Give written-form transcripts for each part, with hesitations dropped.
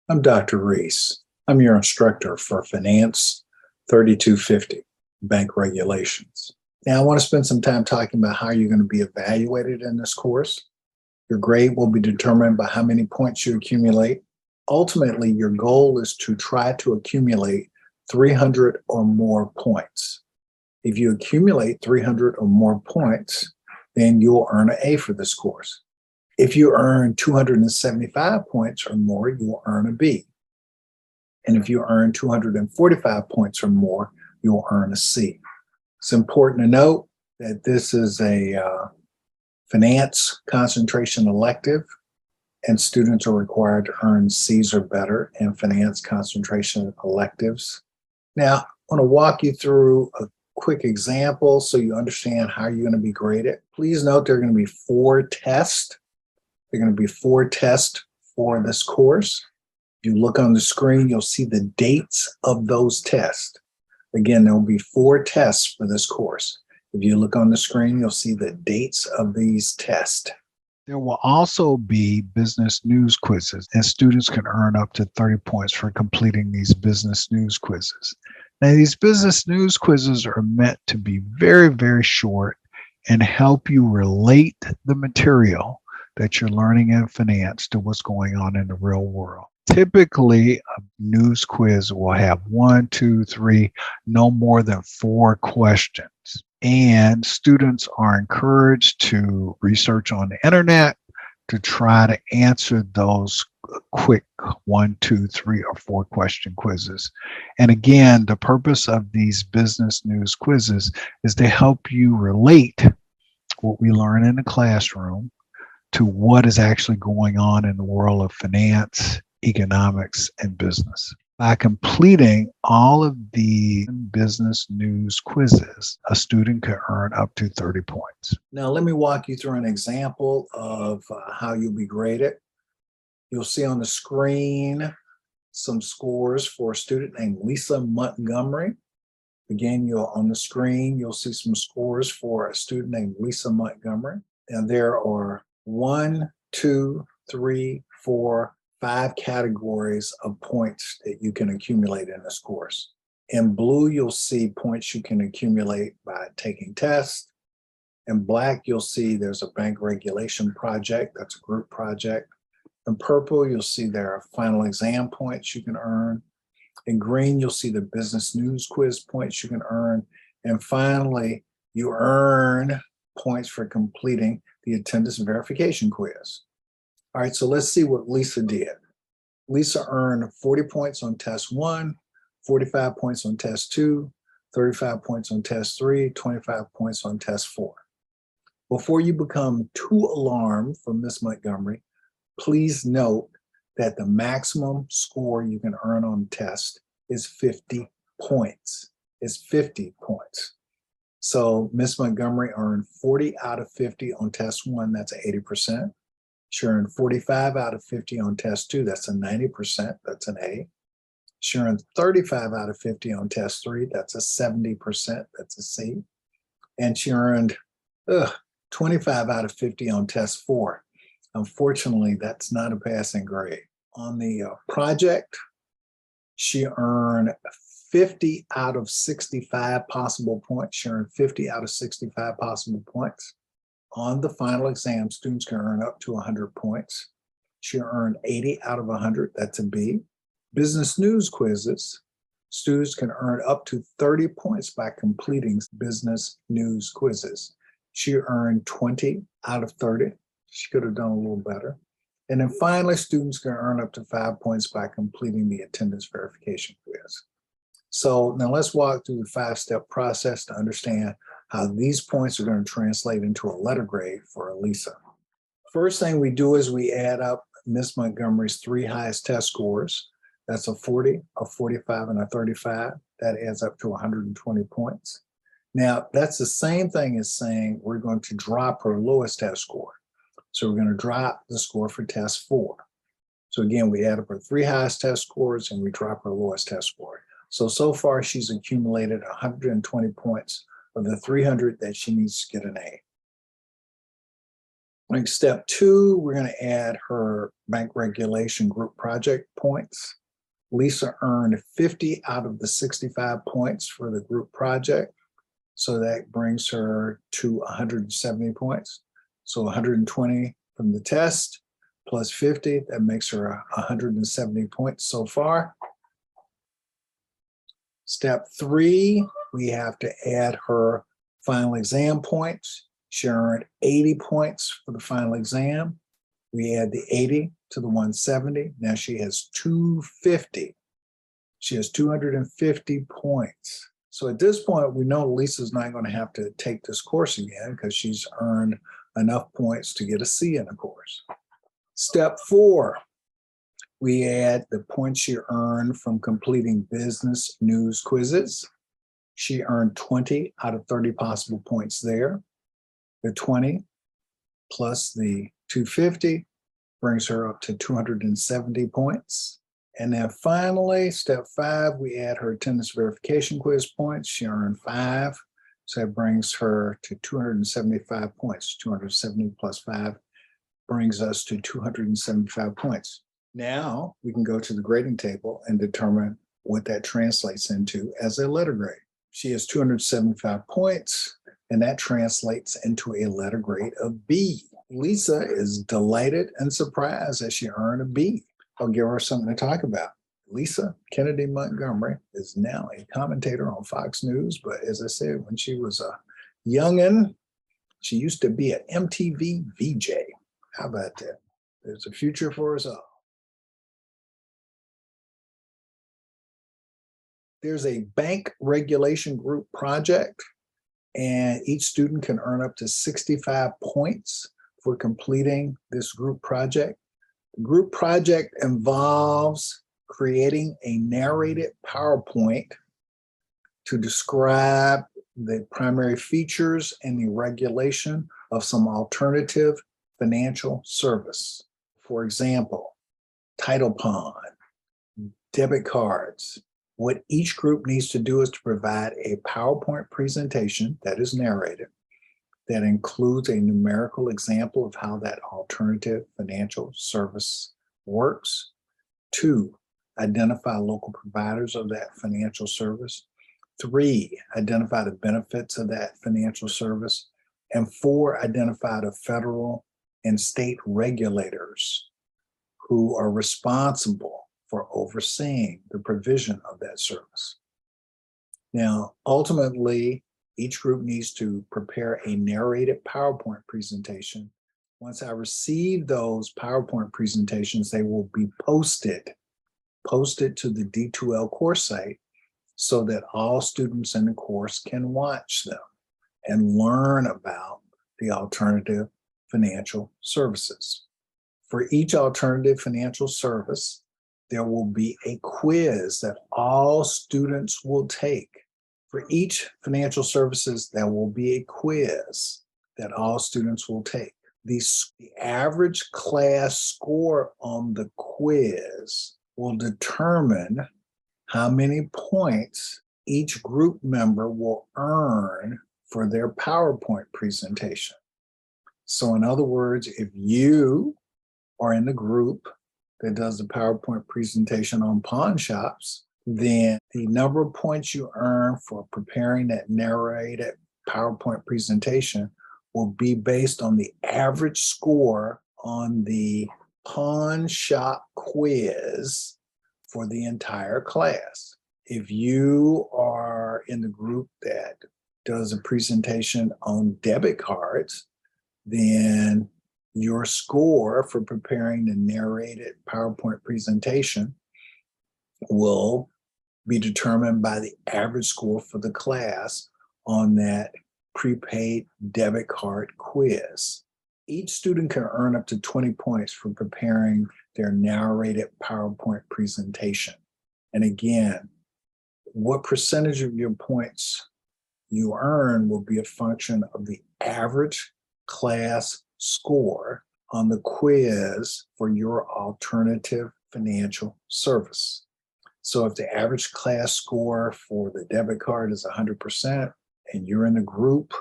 I'm Dr. Reese. I'm your instructor for Finance 3250, Bank Regulations. Now, I want to spend some time talking about how you're going to be evaluated in this course. Your grade will be determined by how many points you accumulate. Ultimately, your goal is to try to accumulate 300 or more points. If you accumulate 300 or more points, then you'll earn an A for this course. If you earn 275 points or more, you will earn a B. And if you earn 245 points or more, you'll earn a C. It's important to note that this is a finance concentration elective, and students are required to earn C's or better in finance concentration electives. Now, I want to walk you through a quick example so you understand how you're going to be graded. Please note there are going to be 4 tests. There are going to be 4 tests for this course. If you look on the screen, you'll see the dates of those tests. Again, there will be 4 tests for this course. If you look on the screen, you'll see the dates of these tests. There will also be business news quizzes, and students can earn up to 30 points for completing these business news quizzes. Now, these business news quizzes are meant to be very, very short and help you relate the material that you're learning in finance to what's going on in the real world. Typically, a news quiz will have 1, 2, 3, no more than 4 questions. And students are encouraged to research on the internet to try to answer those quick 1, 2, 3, or 4 question quizzes. And again, the purpose of these business news quizzes is to help you relate what we learn in the classroom to what is actually going on in the world of finance, economics, and business. By completing all of the business news quizzes, a student can earn up to 30 points. Now, let me walk you through an example of how you'll be graded. You'll see on the screen some scores for a student named Lisa Montgomery. Again, on the screen, you'll see some scores for a student named Lisa Montgomery. And there are 1, 2, 3, 4, 5 categories of points that you can accumulate in this course. In blue, you'll see points you can accumulate by taking tests. In black, you'll see there's a bank regulation project. That's a group project. In purple, you'll see there are final exam points you can earn. In green, you'll see the business news quiz points you can earn. And finally, you earn points for completing the attendance verification quiz. All right, so let's see what Lisa did. Lisa earned 40 points on test 1, 45 points on test 2, 35 points on test 3, 25 points on test 4. Before you become too alarmed for Miss Montgomery, please note that the maximum score you can earn on the test is 50 points. It's 50 points. So Miss Montgomery earned 40 out of 50 on test 1, that's 80%. She earned 45 out of 50 on test 2, that's a 90%, that's an A. She earned 35 out of 50 on test 3, that's a 70%, that's a C. And she earned 25 out of 50 on test 4. Unfortunately, that's not a passing grade. On the project, she earned 50 out of 65 possible points. She earned 50 out of 65 possible points. On the final exam, students can earn up to 100 points. She earned 80 out of 100, that's a B. Business news quizzes, students can earn up to 30 points by completing business news quizzes. She earned 20 out of 30. She could have done a little better. And then finally, students can earn up to 5 points by completing the attendance verification quiz. So now let's walk through the 5-step process to understand how these points are going to translate into a letter grade for Elisa. First thing we do is we add up Miss Montgomery's 3 highest test scores. That's a 40, a 45, and a 35. That adds up to 120 points. Now, that's the same thing as saying we're going to drop her lowest test score. So we're going to drop the score for test 4. So again, we add up her 3 highest test scores and we drop her lowest test score. So far she's accumulated 120 points of the 300 that she needs to get an A. Like step 2, we're going to add her bank regulation group project points. Lisa earned 50 out of the 65 points for the group project. So that brings her to 170 points. So 120 from the test plus 50, that makes her 170 points so far. Step 3, we have to add her final exam points. She earned 80 points for the final exam. We add the 80 to the 170. Now she has 250. She has 250 points. So at this point, we know Lisa's not going to have to take this course again because she's earned enough points to get a C in the course. Step 4, we add the points she earned from completing business news quizzes. She earned 20 out of 30 possible points there. The 20 plus the 250 brings her up to 270 points. And then finally, step 5, we add her attendance verification quiz points. She earned 5, so that brings her to 275 points. 270 plus 5 brings us to 275 points. Now we can go to the grading table and determine what that translates into as a letter grade. She has 275 points, and that translates into a letter grade of B. Lisa is delighted and surprised that she earned a B. I'll give her something to talk about. Lisa Kennedy Montgomery is now a commentator on Fox News, but as I said, when she was a youngin', she used to be an MTV VJ. How about that? There's a future for us all. There's a bank regulation group project, and each student can earn up to 65 points for completing this group project. The group project involves creating a narrated PowerPoint to describe the primary features and the regulation of some alternative financial service. For example, title pawn, debit cards. What each group needs to do is to provide a PowerPoint presentation that is narrated, that includes a numerical example of how that alternative financial service works. 2, identify local providers of that financial service. 3, identify the benefits of that financial service. And 4, identify the federal and state regulators who are responsible for overseeing the provision of that service. Now, ultimately, each group needs to prepare a narrated PowerPoint presentation. Once I receive those PowerPoint presentations, they will be posted to the D2L course site so that all students in the course can watch them and learn about the alternative financial services. For each alternative financial service, there will be a quiz that all students will take. For each financial services, there will be a quiz that all students will take. The average class score on the quiz will determine how many points each group member will earn for their PowerPoint presentation. So in other words, if you are in the group that does the PowerPoint presentation on pawn shops, then the number of points you earn for preparing that narrated PowerPoint presentation will be based on the average score on the pawn shop quiz for the entire class. If you are in the group that does a presentation on debit cards, then your score for preparing the narrated PowerPoint presentation will be determined by the average score for the class on that prepaid debit card quiz. Each student can earn up to 20 points for preparing their narrated PowerPoint presentation. And again, what percentage of your points you earn will be a function of the average class score on the quiz for your alternative financial service. So if the average class score for the debit card is 100% and you're in a group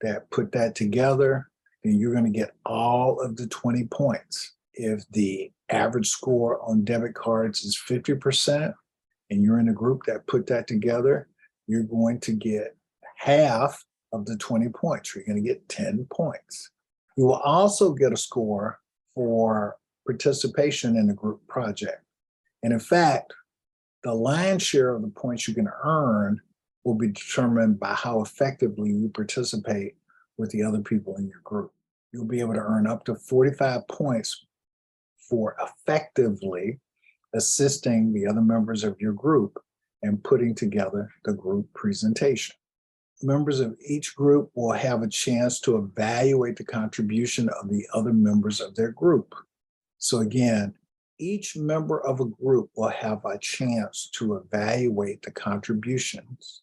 that put that together, then you're going to get all of the 20 points. If the average score on debit cards is 50% and you're in a group that put that together, you're going to get half of the 20 points. You're going to get 10 points. You will also get a score for participation in a group project. And in fact, the lion's share of the points you can earn will be determined by how effectively you participate with the other people in your group. You'll be able to earn up to 45 points for effectively assisting the other members of your group and putting together the group presentation. Members of each group will have a chance to evaluate the contribution of the other members of their group. So again, each member of a group will have a chance to evaluate the contributions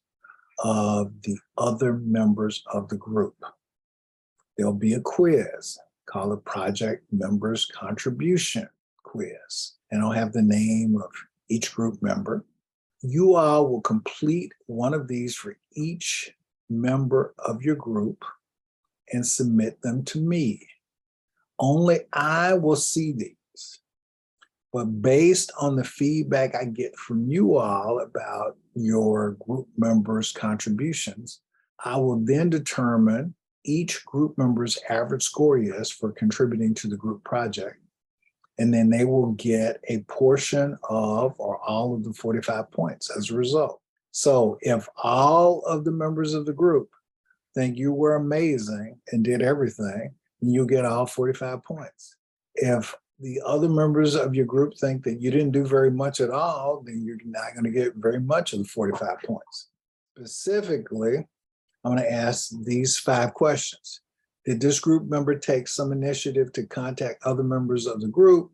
of the other members of the group. There'll be a quiz called a Project Members Contribution Quiz, and I'll have the name of each group member. You all will complete one of these for each member of your group and submit them to me. Only I will see these. But based on the feedback I get from you all about your group members' contributions, I will then determine each group member's average score is for contributing to the group project. And then they will get a portion of or all of the 45 points as a result. So if all of the members of the group think you were amazing and did everything, then you'll get all 45 points. If the other members of your group think that you didn't do very much at all, then you're not going to get very much of the 45 points. Specifically, I'm going to ask these 5 questions. Did this group member take some initiative to contact other members of the group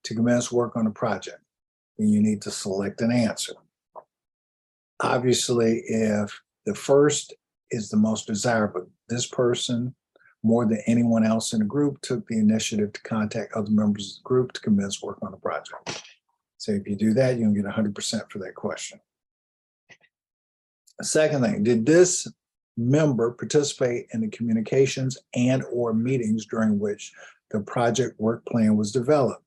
to commence work on a project? And you need to select an answer. Obviously, if the first is the most desirable, this person, more than anyone else in the group, took the initiative to contact other members of the group to commence work on the project. So if you do that, you can get 100% for that question. The second thing, did this member participate in the communications and or meetings during which the project work plan was developed?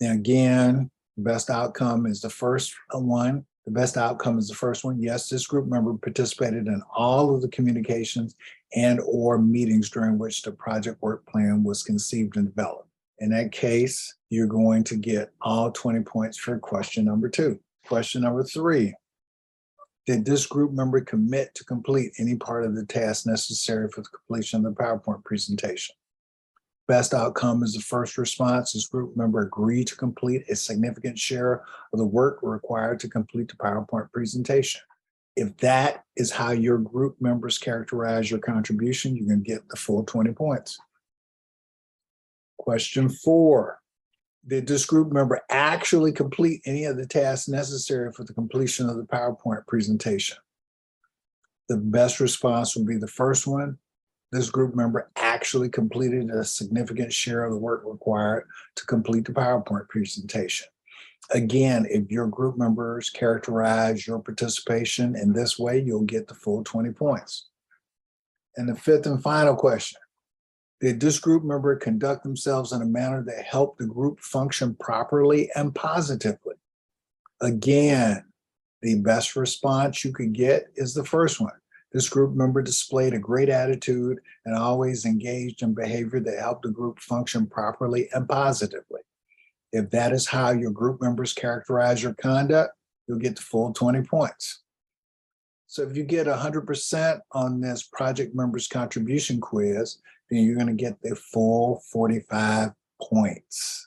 And again, best outcome is the first one. The best outcome is the first one. Yes, this group member participated in all of the communications and or meetings during which the project work plan was conceived and developed. In that case, you're going to get all 20 points for question number 2. Question number 3. Did this group member commit to complete any part of the task necessary for the completion of the PowerPoint presentation? Best outcome is the first response. This group member agreed to complete a significant share of the work required to complete the PowerPoint presentation. If that is how your group members characterize your contribution, you can get the full 20 points. Question 4. Did this group member actually complete any of the tasks necessary for the completion of the PowerPoint presentation? The best response would be the first one. This group member actually completed a significant share of the work required to complete the PowerPoint presentation. Again, if your group members characterize your participation in this way, you'll get the full 20 points. And the 5th and final question, did this group member conduct themselves in a manner that helped the group function properly and positively? Again, the best response you could get is the first one. This group member displayed a great attitude and always engaged in behavior that helped the group function properly and positively. If that is how your group members characterize your conduct, you'll get the full 20 points. So if you get 100% on this project members contribution quiz, then you're going to get the full 45 points.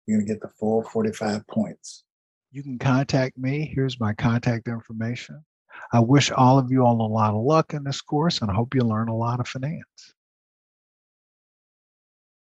You're going to get the full 45 points. You can contact me. Here's my contact information. I wish all of you all a lot of luck in this course and I hope you learn a lot of finance.